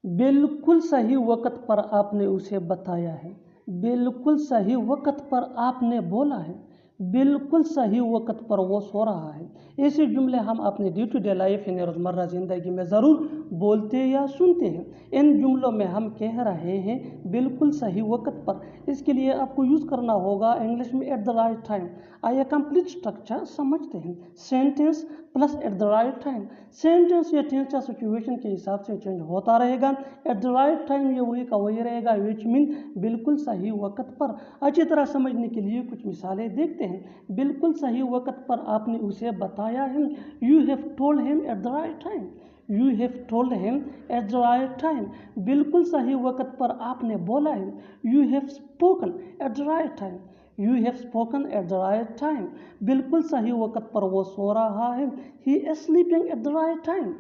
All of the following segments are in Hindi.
बिल्कुल सही वक्त पर आपने उसे बताया है, बिल्कुल सही वक्त पर आपने बोला है, बिल्कुल सही वक्त पर वो सो रहा है। ऐसे जुमले हम अपने डे टू डे लाइफ यानी रोज़मर्रा ज़िंदगी में ज़रूर बोलते या सुनते हैं। इन जुमलों में हम कह रहे हैं बिल्कुल सही वक्त पर। इसके लिए आपको यूज़ करना होगा इंग्लिश में एट द राइट टाइम। आइए कंप्लीट स्ट्रक्चर समझते हैं। Sentence plus at the right time. Sentence या टेंस या सिचुएशन के हिसाब से चेंज होता रहेगा। एट द राइट टाइम ये वही का वही रहेगा, विच मीन बिल्कुल सही वक्त पर। अच्छी तरह समझने के लिए कुछ मिसालें देखते हैं। बिल्कुल सही वक्त पर आपने उसे बताया है, you have told him at the right time. You have told him at the right time. बिल्कुल सही वक्त पर आपने बोला है, you have spoken at the right time. You have spoken at the right time. बिल्कुल सही वक्त पर वो सो रहा है, he is sleeping at the right time.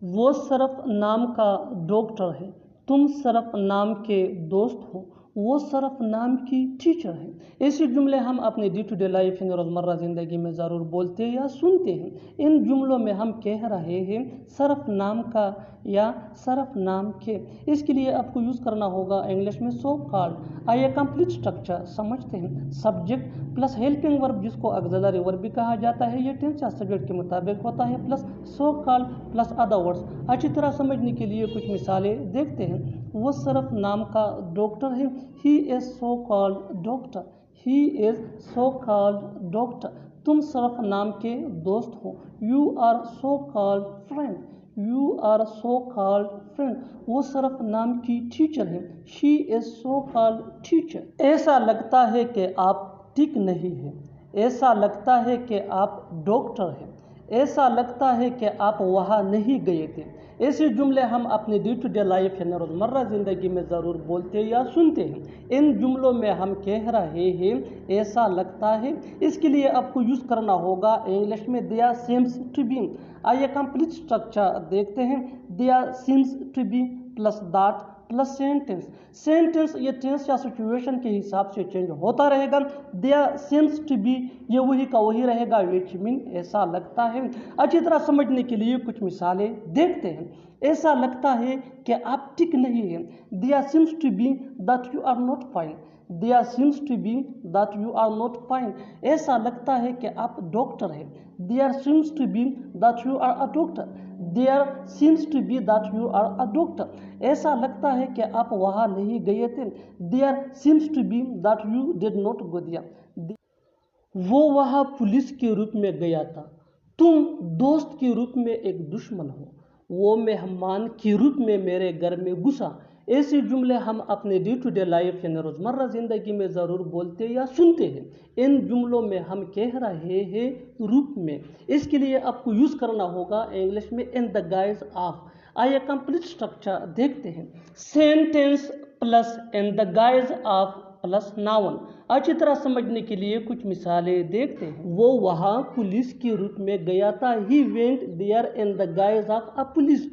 वो सरफ नाम का डॉक्टर है, तुम सरफ नाम के दोस्त हो। वो सरफ नाम की टीचर है। ऐसे जुमले हम अपने डे टू डे लाइफ यानी रोज़मर्रा ज़िंदगी में ज़रूर बोलते या सुनते हैं। इन जुमलों में हम कह रहे हैं सरफ नाम का या सरफ नाम के। इसके लिए आपको यूज़ करना होगा इंग्लिश में सो कॉल्ड। आइए कंप्लीट स्ट्रक्चर समझते हैं। सब्जेक्ट प्लस हेल्पिंग वर्ब जिसको ऑक्सिलरी वर्ब भी कहा जाता है, ये टेंस या सब्जेक्ट के मुताबिक होता है, plus so called plus other words. अच्छी तरह समझने के लिए कुछ मिसालें देखते हैं। वो सरफ नाम का डॉक्टर है, he is so called doctor. He is so called doctor. तुम सरफ नाम के दोस्त हो, you are so called friend. You are so called friend. वो सरफ नाम की टीचर है, she is so called teacher. ऐसा लगता है कि आप ठीक नहीं हैं। ऐसा लगता है कि आप डॉक्टर हैं। ऐसा लगता है कि आप वहाँ नहीं गए थे। ऐसे जुमले हम अपने डे टू डे लाइफ यानी रोज़मर्रा ज़िंदगी में ज़रूर बोलते या सुनते हैं। इन जुमलों में हम कह रहे हैं ऐसा लगता है। इसके लिए आपको यूज़ करना होगा इंग्लिश में देयर सीम्स टू बी। आइए कंप्लीट स्ट्रक्चर देखते हैं। There seems to be plus that plus sentence. Sentence ये टेंस या सिचुएशन के हिसाब से चेंज होता रहेगा। देयर सीम्स टू बी ये वही का वही रहेगा, विच मीन ऐसा लगता है। अच्छी तरह समझने के लिए कुछ मिसालें देखते हैं। ऐसा लगता है कि आप ठीक नहीं हैं। There seems to be that you are not fine. There seems to be that you are not fine. ऐसा लगता है कि आप डॉक्टर हैं। There seems to be that you are a doctor. There seems to be that you are a doctor. ऐसा लगता है कि आप वहाँ नहीं गए थे। There seems to be that you did not go there. वो वहाँ पुलिस के रूप में गया था, तुम दोस्त के रूप में एक दुश्मन हो। वो मेहमान के रूप में मेरे घर में घुसा। ऐसे जुमले हम अपने डे टू डे लाइफ यानी रोज़मर्रा ज़िंदगी में ज़रूर बोलते या सुनते हैं। इन जुमलों में हम कह रहे हैं रूप में। इसके लिए आपको यूज़ करना होगा इंग्लिश में इन द गाइज ऑफ। आइए कंप्लीट स्ट्रक्चर देखते हैं। Sentence plus in the guise of plus noun. अच्छी तरह समझने के लिए कुछ मिसालें देखते हैं। वो वहाँ पुलिस के रूप में गया था, he went there in the guise of a police.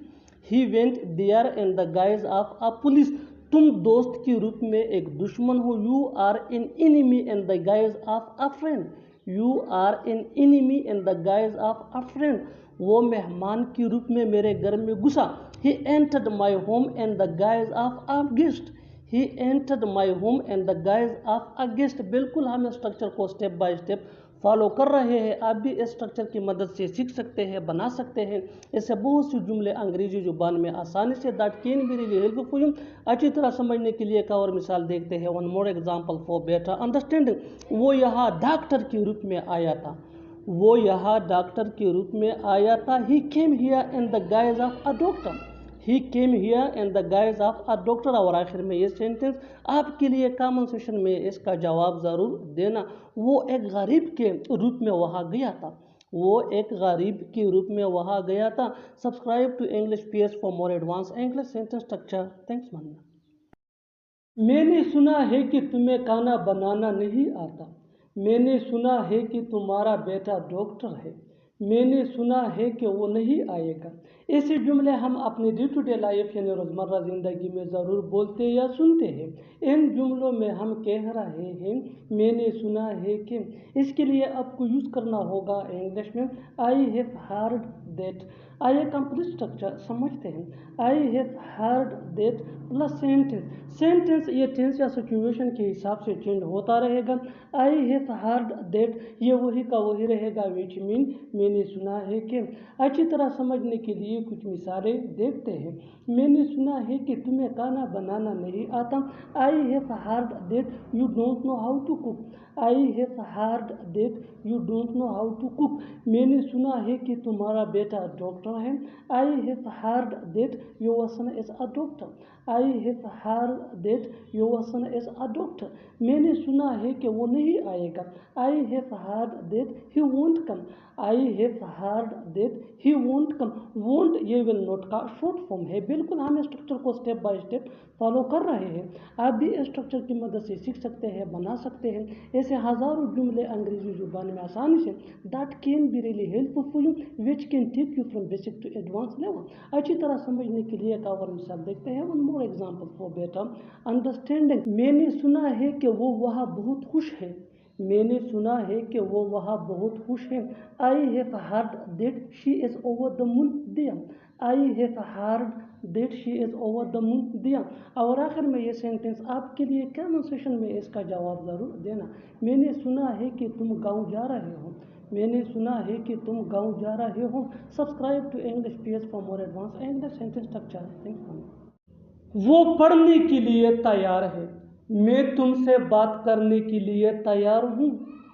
He went there in the guise of a police. तुम दोस्त के रूप में एक दुश्मन हो, you are an enemy in the guise of a friend. You are an enemy in the guise of a friend. वो मेहमान के रूप में मेरे घर में घुसा। He entered my home in the guise of a guest. He entered my home in the guise of a guest. बिल्कुल हम स्ट्रक्चर को स्टेप बाय स्टेप फॉलो कर रहे हैं। आप भी इस स्ट्रक्चर की मदद से सीख सकते हैं, बना सकते हैं। इससे बहुत सी जुमले अंग्रेजी जुबान में आसानी से that can be really helpful for you. अच्छी तरह समझने के लिए एक और मिसाल देखते हैं। One more example for better understanding. वो यहाँ डॉक्टर के रूप में आया था। वो यहाँ डॉक्टर के रूप में आया था। He came here in the guise of a doctor. He came here in the guise of a doctor. और आखिर में ये सेंटेंस आपके लिए कमेंट सेक्शन में इसका जवाब ज़रूर देना। वो एक गरीब के रूप में वहाँ गया था। वो एक गरीब के रूप में वहाँ गया था। Subscribe to English PS for more advance English sentence structure. Thanks मानना। मैंने सुना है कि तुम्हें खाना बनाना नहीं आता। मैंने सुना है कि तुम्हारा बेटा डॉक्टर है। मैंने सुना है कि वो नहीं आएगा। ऐसे जुमले हम अपने डे टू डे लाइफ यानी रोज़मर्रा ज़िंदगी में ज़रूर बोलते या सुनते हैं। इन जुमलों में हम कह रहे हैं मैंने सुना है कि। इसके लिए आपको यूज़ करना होगा इंग्लिश में आई हैव हर्ड दैट। आइए कंप्लीट स्ट्रक्चर समझते हैं। आई have heard that plus sentence. Sentence ये टेंस या सिचुएशन के हिसाब से चेंज होता रहेगा। आई हैव हर्ड दैट ये वही का वही रहेगा, विच मीन मैंने सुना है कि। अच्छी तरह समझने के लिए कुछ मिसालें देखते हैं। मैंने सुना है कि तुम्हें खाना बनाना नहीं आता। I have heard that you don't know how to cook. I have heard that you don't know how to cook. मैंने सुना है कि तुम्हारा बेटा डॉक्टर है। I have heard that your son is a doctor. I have heard that your son is a doctor. मैंने सुना है कि वो नहीं आएगा। I have heard that he won't come. I have heard that he won't come. Won't ये विल नॉट का शॉर्ट फॉर्म है। बिल्कुल हम स्ट्रक्चर को स्टेप बाय स्टेप फॉलो कर रहे हैं। आप भी स्ट्रक्चर की मदद से सीख सकते हैं, बना सकते हैं ऐसे हज़ारों जुमले अंग्रेजी जुबान में आसानी से। That can be really helpful for you, which can take you from basic to advance level. अच्छी तरह समझने के लिए एक और मिसाल देखते हैं। One more example for better understanding. मैंने सुना है कि वो वहाँ बहुत खुश है। मैंने सुना है कि वो वहाँ बहुत खुश है। I have heard that she is over the moon there. I have heard that she is over the moon there. और आखिर में ये सेंटेंस आपके लिए कमेंट सेक्शन में इसका जवाब ज़रूर देना। मैंने सुना है कि तुम गाँव जा रहे हो। मैंने सुना है कि तुम गाँव जा रहे हो। Subscribe to English page for more advance English sentence structure. Thanks. वो पढ़ने के लिए तैयार है। मैं तुमसे बात करने के लिए तैयार हूँ।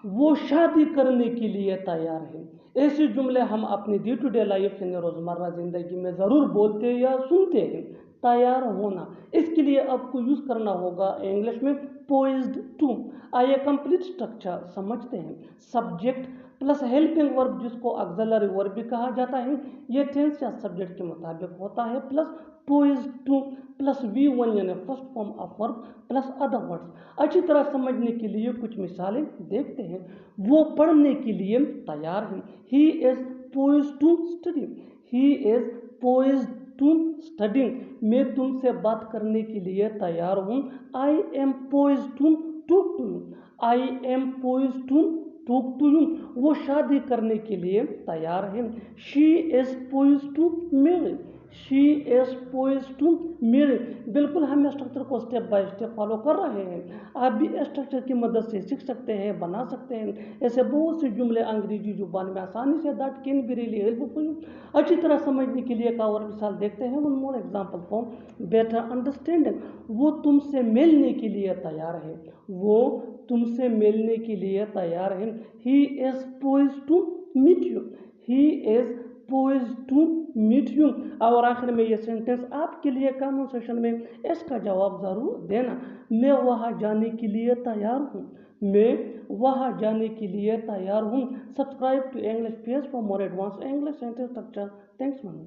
वो शादी करने के लिए तैयार है। ऐसे जुमले हम अपनी डे टू डे लाइफ यानी रोज़मर्रा ज़िंदगी में ज़रूर बोलते या सुनते हैं। तैयार होना, इसके लिए आपको यूज़ करना होगा इंग्लिश में पोइज्ड टू। आइए कंप्लीट स्ट्रक्चर समझते हैं। सब्जेक्ट प्लस हेल्पिंग वर्ब जिसको ऑक्सिलरी वर्ब भी कहा जाता है, ये टेंस या सब्जेक्ट के मुताबिक होता है। Plus poised two plus V1 यानी first form of verb plus other words. अच्छी तरह समझने के लिए कुछ मिसालें देखते हैं। वो पढ़ने के लिए तैयार है। He is poised to study. He is poised to studying. मैं तुमसे बात करने के लिए तैयार हूँ। I am poised to talk to you. I am poised to talk to you. वो शादी करने के लिए तैयार है। She is poised to marry. She is poised to marry. बिल्कुल हम स्ट्रक्चर को स्टेप बाय स्टेप फॉलो कर रहे हैं। आप भी स्ट्रक्चर की मदद से सीख सकते हैं, बना सकते हैं ऐसे बहुत से जुमले अंग्रेजी जुबान में आसानी से। That can be really helpful you. अच्छी तरह समझने के लिए एक और मिसाल देखते हैं। One more example for better understanding. वो तुमसे मिलने के लिए तैयार है। वो तुमसे मिलने के लिए तैयार है। He is poised to meet you. He is poised to meet you. और आखिर में ये सेंटेंस आपके लिए कमेंट सेक्शन में इसका जवाब ज़रूर देना। मैं वहाँ जाने के लिए तैयार हूँ। मैं वहाँ जाने के लिए तैयार हूँ। Subscribe to English page for more advance English sentence structure. Thanks ma'am.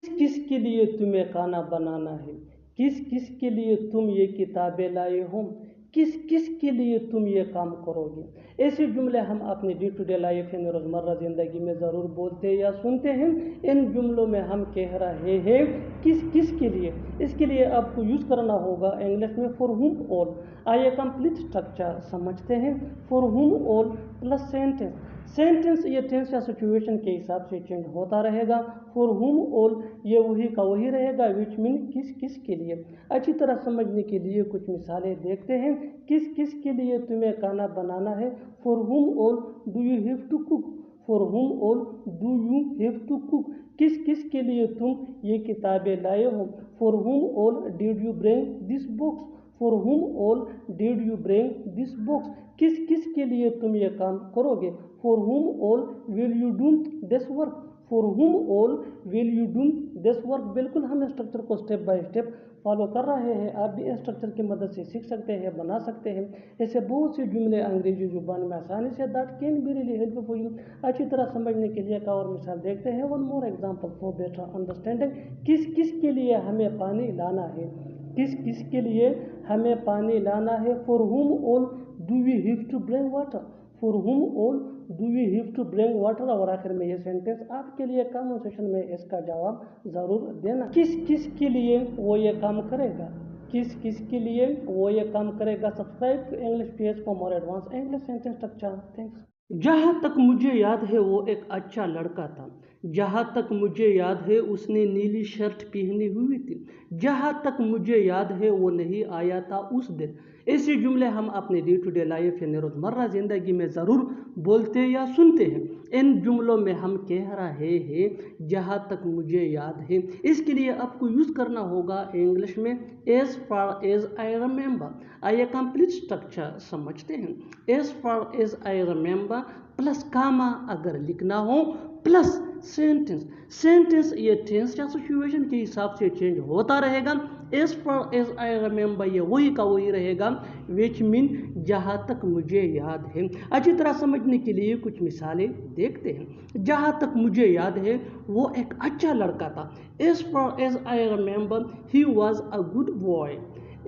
किस किस के लिए तुम्हें खाना बनाना है? किस किस के लिए तुम ये किताबें लाए हो? किस किस के लिए तुम ये काम करोगे? ऐसे जुमले हम अपने डे टू डे लाइफ यानी रोज़मर्रा ज़िंदगी में ज़रूर बोलते या सुनते हैं। इन जुमलों में हम कह रहे हैं किस किस के लिए। इसके लिए आपको यूज़ करना होगा इंग्लिश में फॉर हुम ऑल। आइए कंप्लीट स्ट्रक्चर समझते हैं। For whom all plus sentence. Sentence ये टेंस या सिचुएशन के हिसाब से चेंज होता रहेगा। फॉर हुम ऑल ये वही का वही रहेगा, विच मीन किस किस के लिए। अच्छी तरह समझने के लिए कुछ मिसालें देखते हैं। किस किस के लिए तुम्हें खाना बनाना है? For whom all do you have to cook. For whom all do you have to cook. किस किस के लिए तुम ये किताबें लाए हो? For whom all did you bring this books. For whom all did you bring this books. किस किस के लिए तुम ये काम करोगे? For whom all will you do this work. For whom all will you do this work. बिल्कुल हम स्ट्रक्चर को स्टेप बाय स्टेप फॉलो कर रहे हैं। आप भी स्ट्रक्चर की मदद से सीख सकते हैं, बना सकते हैं ऐसे बहुत से जुमले अंग्रेजी जुबान में आसानी से। That can be really helpful for you. अच्छी तरह समझने के लिए एक और मिसाल देखते हैं। One more example for better understanding. किस किस के लिए हमें पानी लाना है? किस किस के लिए हमें पानी लाना है? For whom all do we have to bring water. For whom all do we have to bring water. और आखिर में ये सेंटेंस आपके लिए कमेंट सेक्शन में इसका जवाब ज़रूर देना। किस किस के लिए वो ये काम करेगा? किस किस के लिए वो ये काम करेगा? Subscribe to English page for more advance English sentence structure. Thanks. जहाँ तक मुझे याद है वो एक अच्छा लड़का था। जहाँ तक मुझे याद है उसने नीली शर्ट पहनी हुई थी। जहाँ तक मुझे याद है वो नहीं आया था उस दिन। ऐसे जुमले हम अपने डे टू डे लाइफ यानी रोज़मर्रा ज़िंदगी में ज़रूर बोलते या सुनते हैं। इन जुमलों में हम कह रहे हैं जहाँ तक मुझे याद है, इसके लिए आपको यूज़ करना होगा इंग्लिश में as far as I remember. आइए कंप्लीट स्ट्रक्चर समझते हैं। As far as I remember plus comma अगर लिखना हो प्लस सेंटेंस। सेंटेंस ये टेंस या सिचुएशन के हिसाब से चेंज होता रहेगा। As far as I remember ये वही का वही रहेगा, विच मीन जहाँ तक मुझे याद है। अच्छी तरह समझने के लिए कुछ मिसालें देखते हैं। जहाँ तक मुझे याद है वो एक अच्छा लड़का था। As far as I remember he was a good boy.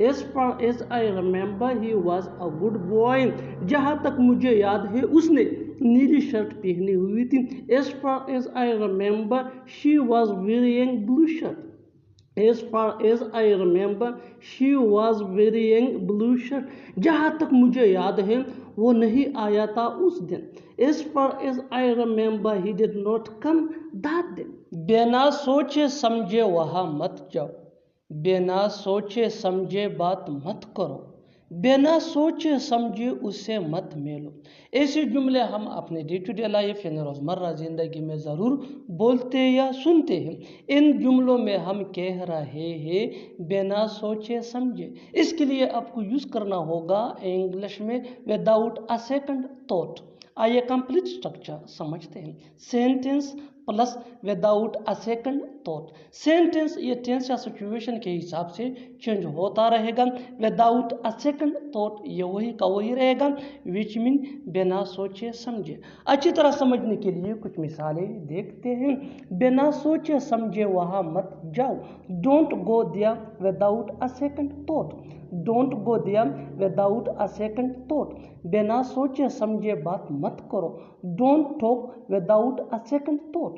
As far as I remember he was a good boy। जहाँ तक मुझे याद है उसने नीली शर्ट पहनी हुई थी। As far as I remember she was wearing blue shirt। As far as I remember she was wearing blue shirt। जहाँ तक मुझे याद है वो नहीं आया था उस दिन। As far as I remember he did not come that day। बिना सोचे समझे वहाँ मत जाओ। बिना सोचे समझे बात मत करो। बिना सोचे समझे उसे मत मिलो। ऐसे जुमले हम अपने डे टू डे लाइफ यानी रोज़मर्रा ज़िंदगी में ज़रूर बोलते या सुनते हैं। इन जुमलों में हम कह रहे हैं बिना सोचे समझे। इसके लिए आपको यूज़ करना होगा इंग्लिश में विदाउट अ सेकंड थॉट। आइए कंप्लीट स्ट्रक्चर समझते हैं। Sentence plus without a second thought. Sentence ये टेंस या सिचुएशन के हिसाब से चेंज होता रहेगा। विदाउट अ सेकंड थॉट ये वही का वही रहेगा, विच मीन बिना सोचे समझे। अच्छी तरह समझने के लिए कुछ मिसालें देखते हैं। बिना सोचे समझे वहाँ मत जाओ। Don't go there without a second thought. Don't go there without a second thought. बिना सोचे समझे बात मत करो। Don't talk without a second thought.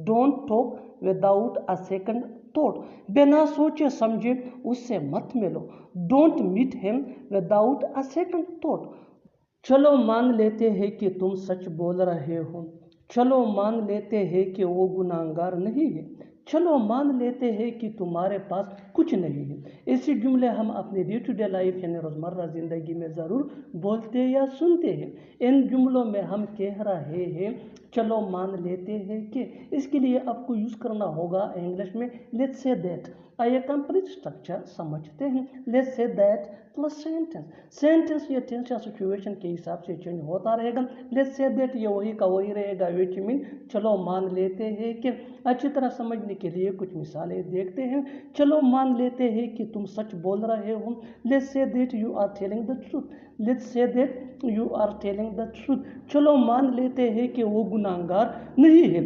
Don't talk without a second thought. बिना सोचे समझे उससे मत मिलो। Don't meet him without a second thought. चलो मान लेते हैं कि तुम सच बोल रहे हो। चलो मान लेते हैं कि वो गुनाहगार नहीं है। चलो मान लेते हैं कि तुम्हारे पास कुछ नहीं है। ऐसे जुमले हम अपने डे टू डे लाइफ यानी रोज़मर्रा ज़िंदगी में ज़रूर बोलते या सुनते हैं। इन जुमलों में हम कह रहे हैं चलो मान लेते हैं कि, इसके लिए आपको यूज़ करना होगा इंग्लिश में लेट्स से दैट। आइए कंप्लीट स्ट्रक्चर समझते हैं। Let's say that plus sentence. Sentence ये टेंस या सिचुएशन के हिसाब से चेंज होता रहेगा। लेट्स से दैट ये वही का वही रहेगा, विच मीन चलो मान लेते हैं कि। अच्छी तरह समझने के लिए कुछ मिसालें देखते हैं। चलो मान लेते हैं कि तुम सच बोल रहे हो। Let's say that you are telling the truth. Let's say that you are telling the truth. चलो मान लेते हैं कि वो गुनाहगार नहीं है।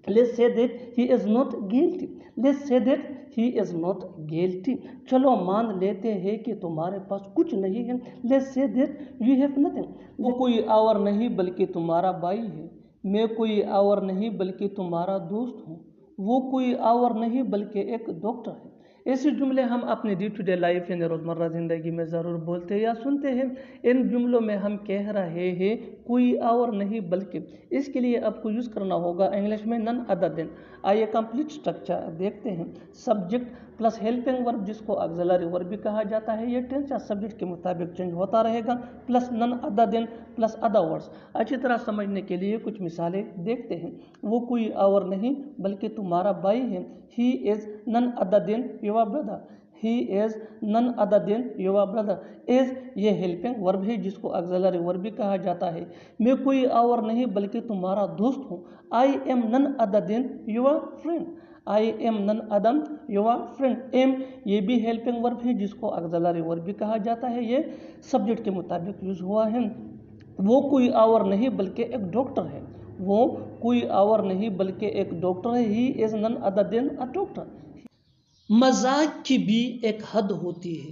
Let's say that he is not guilty. Let's say that he is not guilty. चलो मान लेते हैं कि तुम्हारे पास कुछ नहीं है। Let's say that you have nothing. वो कोई और नहीं बल्कि तुम्हारा भाई है। मैं कोई और नहीं बल्कि तुम्हारा दोस्त हूँ। वो कोई और नहीं बल्कि एक डॉक्टर है। ऐसे जुमले हम अपने डे टू डे लाइफ यानी रोज़मर्रा ज़िंदगी में ज़रूर बोलते या सुनते हैं। इन जुमलों में हम कह रहे हैं कोई और नहीं बल्कि, इसके लिए आपको यूज़ करना होगा इंग्लिश में नन अदर देन। आइए कंप्लीट स्ट्रक्चर देखते हैं। सब्जेक्ट प्लस हेल्पिंग वर्ब जिसको ऑक्सिलरी वर्ब भी कहा जाता है, ये टेंस या सब्जेक्ट के मुताबिक चेंज होता रहेगा, plus none other than plus other words. अच्छी तरह समझने के लिए कुछ मिसालें देखते हैं। वो कोई और नहीं बल्कि तुम्हारा भाई है। He is none other than your brother. He is none other than your brother. Is ये हेल्पिंग वर्ब है जिसको ऑक्सिलरी वर्ब भी कहा जाता है। मैं कोई और नहीं बल्कि तुम्हारा दोस्त हूँ। I am none other than your friend. I am none other your friend. Am ये भी हेल्पिंग वर्ब है जिसको ऑक्सिलरी वर्ब भी कहा जाता है, ये सब्जेक्ट के मुताबिक यूज़ हुआ है। वो कोई और नहीं बल्कि एक डॉक्टर है। वो कोई और नहीं बल्कि एक डॉक्टर है। He is none other than a doctor. मजाक की भी एक हद होती है,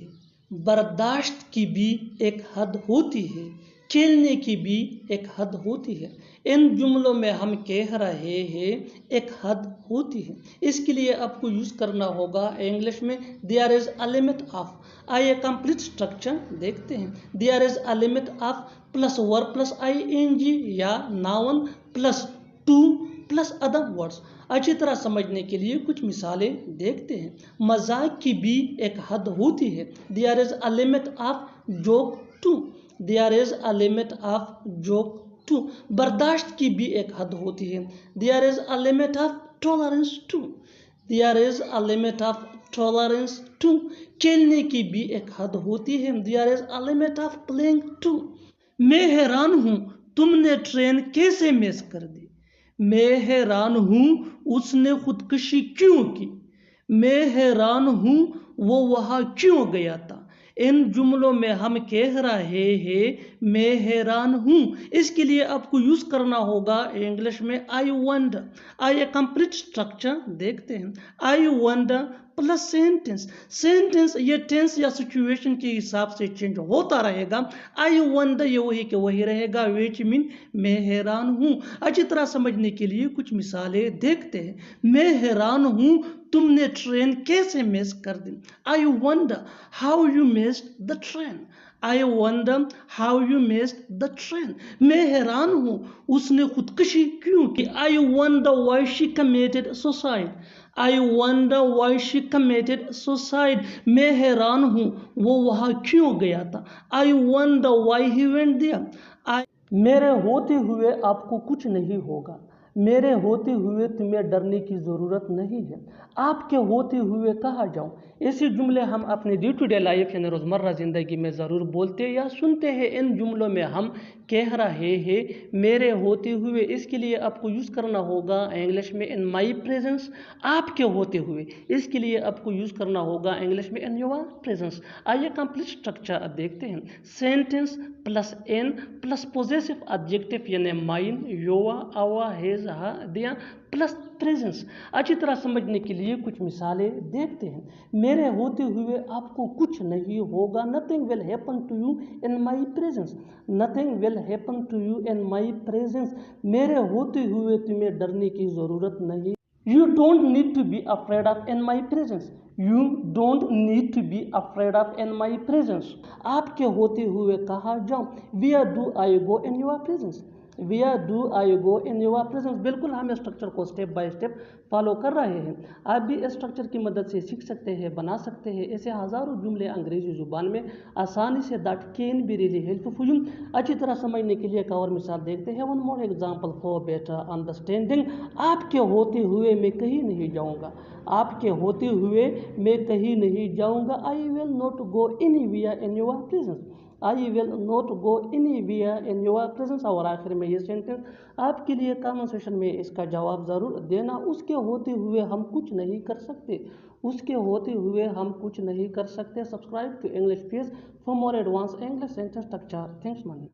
बर्दाश्त की भी एक हद होती है, खेलने की भी एक हद होती है। इन जुमलों में हम कह रहे हैं एक हद होती है। इसके लिए आपको यूज़ करना होगा इंग्लिश में there is a limit of. आइए कंप्लीट स्ट्रक्चर देखते हैं। There is a limit of plus verb plus ING या noun plus to plus other words. अच्छी तरह समझने के लिए कुछ मिसालें देखते हैं। मजाक की भी एक हद होती है। There is a limit of joke too. There is a limit of joke too. बर्दाश्त की भी एक हद होती है। There is a limit of tolerance too. There is a limit of tolerance too. खेलने की भी एक हद होती है। There is a limit of playing too. मैं हैरान हूं तुमने ट्रेन कैसे मिस कर दी। मैं हैरान हूं उसने खुदकुशी क्यों की। मैं हैरान हूं वो वहां क्यों गया था। इन जुमलों में हम कह रहे हैं मैं हैरान हूं, इसके लिए आपको यूज करना होगा इंग्लिश में आई वंडर। आइए कंप्लीट स्ट्रक्चर देखते हैं। I wonder plus sentence. Sentence ये टेंस या सिचुएशन के हिसाब से चेंज होता रहेगा। आई वंडर ये वही के वही रहेगा, विच मीन मैं हैरान हूं। अच्छी तरह समझने के लिए कुछ मिसालें देखते हैं। मैं हैरान हूं तुमने ट्रेन कैसे मिस कर दी। I wonder how you missed the train. I wonder how you missed the train. मैं हैरान हूं उसने खुदकुशी क्यों की। I wonder why she committed suicide. I wonder why she committed suicide. मैं हैरान हूं वो वहां क्यों गया था। I wonder why he went there. मेरे होते हुए आपको कुछ नहीं होगा। मेरे होते हुए तुम्हें डरने की ज़रूरत नहीं है। आपके होते हुए कहाँ जाऊँ। ऐसे जुमले हम अपने डे टू डे लाइफ यानी रोज़मर्रा ज़िंदगी में ज़रूर बोलते या सुनते हैं। इन जुमलों में हम कह रहे हैं मेरे होते हुए, इसके लिए आपको यूज़ करना होगा इंग्लिश में इन माई प्रेजेंस। आपके होते हुए, इसके लिए आपको यूज़ करना होगा इंग्लिश में इन योर प्रेजेंस। आइए कंप्लीट स्ट्रक्चर देखते हैं। Sentence plus in plus possessive adjective यानी mine, your, our, his, her, their plus presence. अच्छी तरह समझने के लिए कुछ मिसालें देखते हैं। मेरे होते हुए आपको कुछ नहीं होगा। Nothing will happen to you in my presence. Nothing will happen to you in my presence. मेरे होते हुए तुम्हें डरने की ज़रूरत नहीं। You don't need to be afraid of in my presence. You don't need to be afraid of in my presence. आपके होते हुए कहा जाऊं। Where do I go in your presence? Where do I go in your presence? बिल्कुल हम स्ट्रक्चर को स्टेप बाय स्टेप फॉलो कर रहे हैं। आप भी स्ट्रक्चर की मदद से सीख सकते हैं, बना सकते हैं ऐसे हज़ारों जुमले अंग्रेजी जुबान में आसानी से। That can be really helpful for you. अच्छी तरह समझने के लिए एक और मिसाल देखते हैं। One more example for better understanding. आपके होते हुए मैं कहीं नहीं जाऊंगा। आपके होते हुए मैं कहीं नहीं जाऊंगा। I will not go anywhere in your presence. I will not go anywhere in your presence. और आखिर में ये सेंटेंस आपके लिए कमेंट सेक्शन में इसका जवाब ज़रूर देना। उसके होते हुए हम कुछ नहीं कर सकते। उसके होते हुए हम कुछ नहीं कर सकते। Subscribe to English phase for more advance English sentence structure. Thanks money.